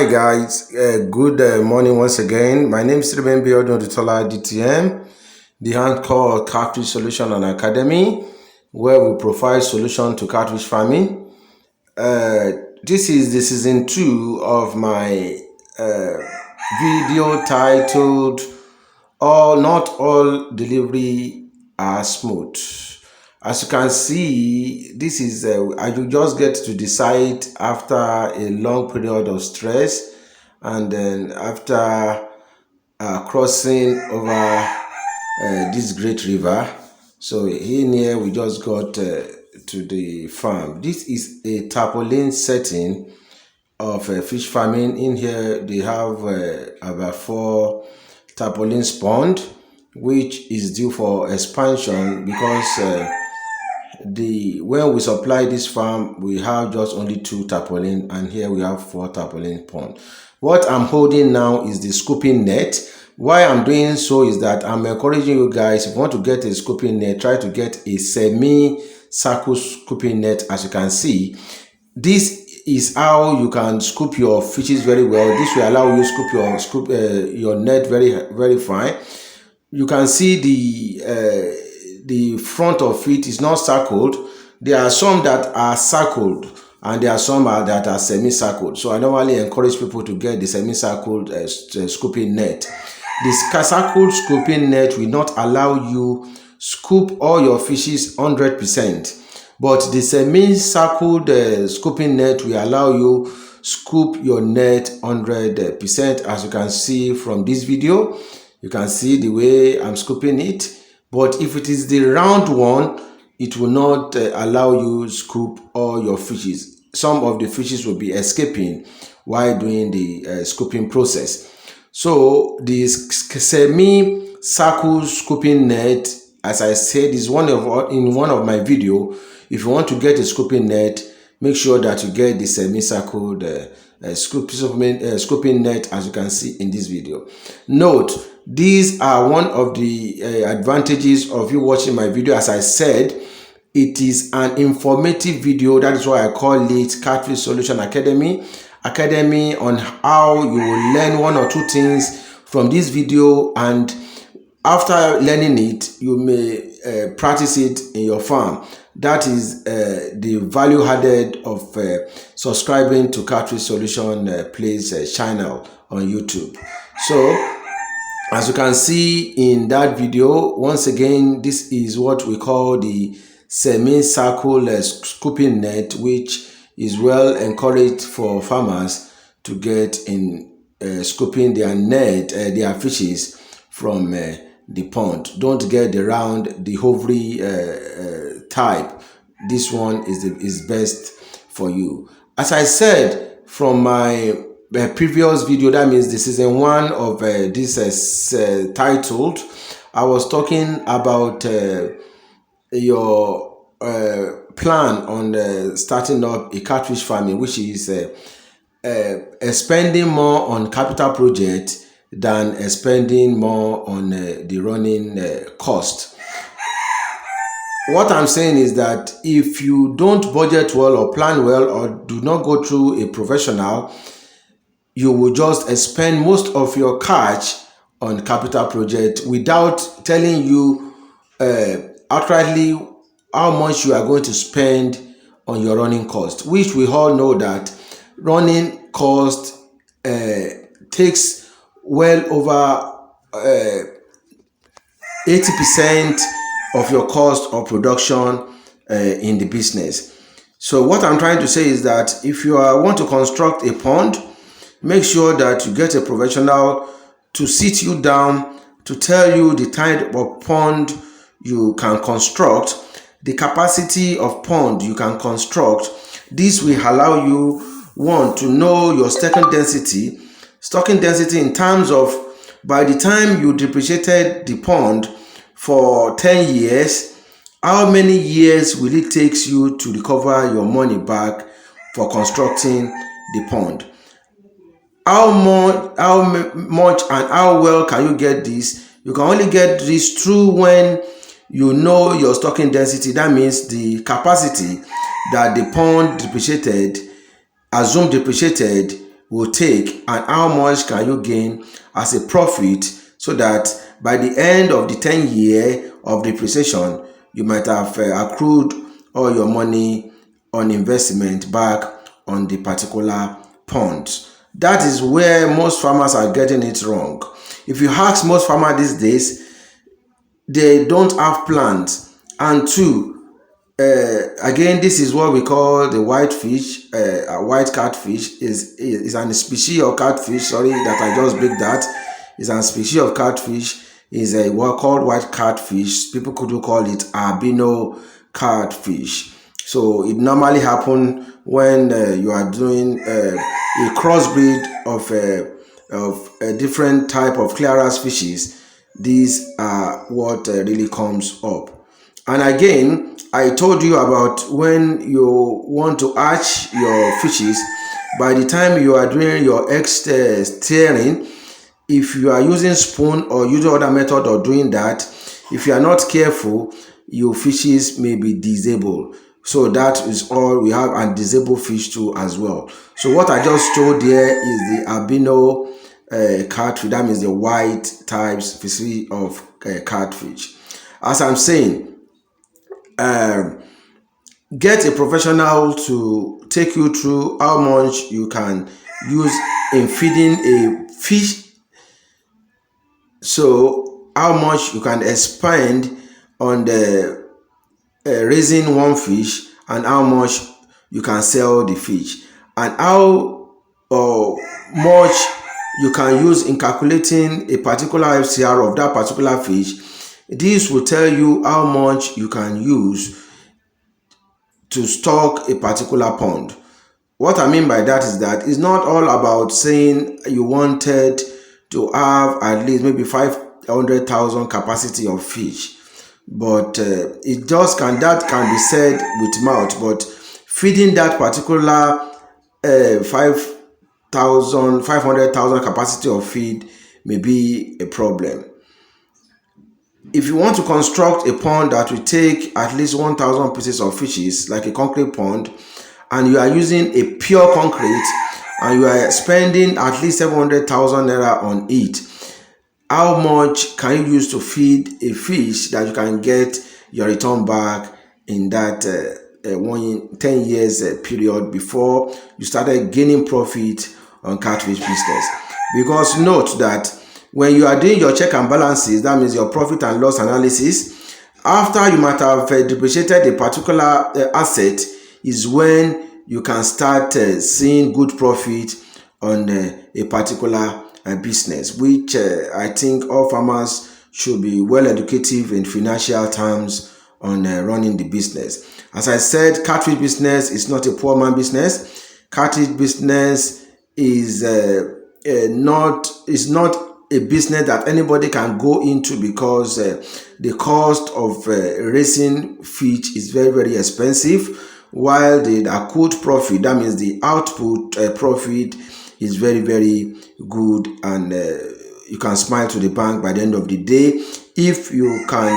Hi guys, good morning once again. My name is Ruben Biodun Odutola DTM, the Anchor Catfish Solution and Academy, where we provide solution to catfish farming. This is the season 2 of my video titled Not All Delivery Are Smooth. As you can see, this is you just get to decide after a long period of stress, and then after crossing over this great river. So in here we just got to the farm. This is a tarpaulin setting of fish farming. In here they have about 4 tarpaulin pond, which is due for expansion because when we supply this farm, we have just only 2 tarpaulin, and here we have 4 tarpaulin pond. What I'm holding now is the scooping net. Why I'm doing so is that I'm encouraging you guys, if you want to get a scooping net, try to get a semi-circle scooping net. As you can see, this is how you can scoop your fishes very well. This will allow you to scoop your net very fine. You can see the front of it is not circled. There are some that are circled and there are some that are semi-circled. So I normally encourage people to get the semi-circled scooping net. The circled scooping net will not allow you scoop all your fishes 100%, but the semi-circled scooping net will allow you scoop your net 100%. As you can see from this video, you can see the way I'm scooping it. But if it is the round one, it will not allow you scoop all your fishes. Some of the fishes will be escaping while doing the scooping process. So the semi-circle scooping net, as I said, is in one of my video. If you want to get a scooping net, make sure that you get the semi-circled scooping net, as you can see in this video. Note, these are one of the advantages of you watching my video. As I said, it is an informative video. That is why I call it Catfish Solution Academy on how you will learn 1 or 2 things from this video, and after learning it, you may practice it in your farm. That is the value added of subscribing to Catfish Solution Plays channel on YouTube. So as you can see in that video, once again, this is what we call the semi-circle scooping net, which is well encouraged for farmers to get in scooping their net, their fishes from the pond. Don't get the round, the ovary type. This one is best for you. As I said from my previous video, that means the season 1 of this titled, I was talking about your plan on starting up a catfish farming, which is spending more on capital project than spending more on the running cost. What I'm saying is that if you don't budget well or plan well or do not go through a professional, you will just spend most of your cash on capital project without telling you accurately how much you are going to spend on your running cost, which we all know that running cost takes well over 80% of your cost of production in the business. So what I'm trying to say is that if you want to construct a pond, make sure that you get a professional to sit you down to tell you the type of pond you can construct, the capacity of pond you can construct. This will allow you, one, to know your stocking density in terms of, by the time you depreciated the pond for 10 years, how many years will it take you to recover your money back for constructing the pond? How much and how well can you get this? You can only get this through when you know your stocking density. That means the capacity that the pond depreciated, assumed depreciated, will take and how much can you gain as a profit, so that by the end of the 10 year of depreciation, you might have accrued all your money on investment back on the particular pond. That is where most farmers are getting it wrong. If you ask most farmers these days, they don't have plans. And two, again, this is what we call the white fish. A white catfish is an species of catfish. Sorry that I just break that. Is a species of catfish. Is a what called white catfish. People could call it albino catfish. So it normally happen when you are doing a crossbreed of a different type of clearer species. These are what really comes up. And again, I told you about when you want to hatch your fishes, by the time you are doing your egg steering, if you are using spoon or using other method of doing that, if you are not careful, your fishes may be disabled. So that is all we have, and disabled fish too as well. So what I just showed there is the albino catfish. That means the white types species of catfish. As I'm saying, get a professional to take you through how much you can use in feeding a fish, so how much you can expand on the raising one fish, and how much you can sell the fish, and how much you can use in calculating a particular FCR of that particular fish. This will tell you how much you can use to stock a particular pond. What I mean by that is that it's not all about saying you wanted to have at least maybe 500,000 capacity of fish, but it just can be said with mouth, but feeding that particular 500,000 capacity of feed may be a problem. If you want to construct a pond that will take at least 1,000 pieces of fishes, like a concrete pond, and you are using a pure concrete, and you are spending at least 700,000 naira on it, how much can you use to feed a fish that you can get your return back in that 10 years period before you started gaining profit on catfish business? Because note that when you are doing your check and balances, that means your profit and loss analysis, after you might have depreciated a particular asset, is when you can start seeing good profit on a particular business, which I think all farmers should be well educated in financial terms on running the business. As I said, catfish business is not a poor man business. Catfish business is not a business that anybody can go into, because the cost of raising fish is very, very expensive, while the accrued profit, that means the output profit, is very, very good, and you can smile to the bank by the end of the day if you can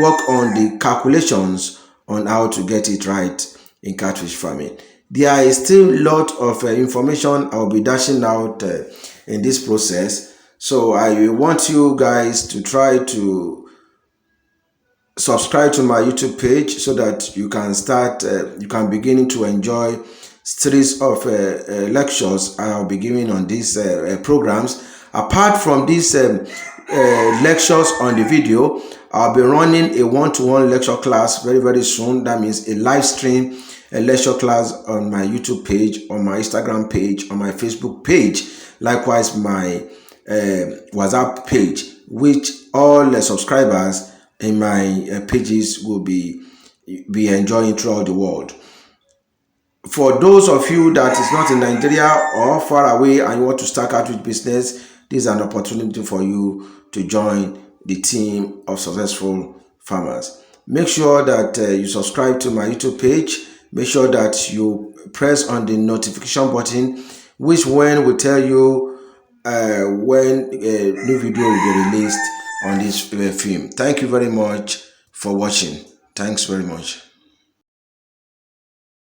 work on the calculations on how to get it right in catfish farming. There is still a lot of information I'll be dashing out in this process. So I want you guys to try to subscribe to my YouTube page, so that you can begin to enjoy series of lectures I'll be giving on these programs. Apart from these lectures on the video, I'll be running a one-to-one lecture class very, very soon. That means a live stream, a lecture class on my YouTube page, on my Instagram page, on my Facebook page, likewise my WhatsApp page, which all the subscribers in my pages will be enjoying throughout the world. For those of you that is not in Nigeria or far away and you want to start catfish business, this is an opportunity for you to join the team of successful farmers. Make sure that you subscribe to my YouTube page. Make sure that you press on the notification button, which when will tell you when a new video will be released on this film. Thank you very much for watching. Thanks very much.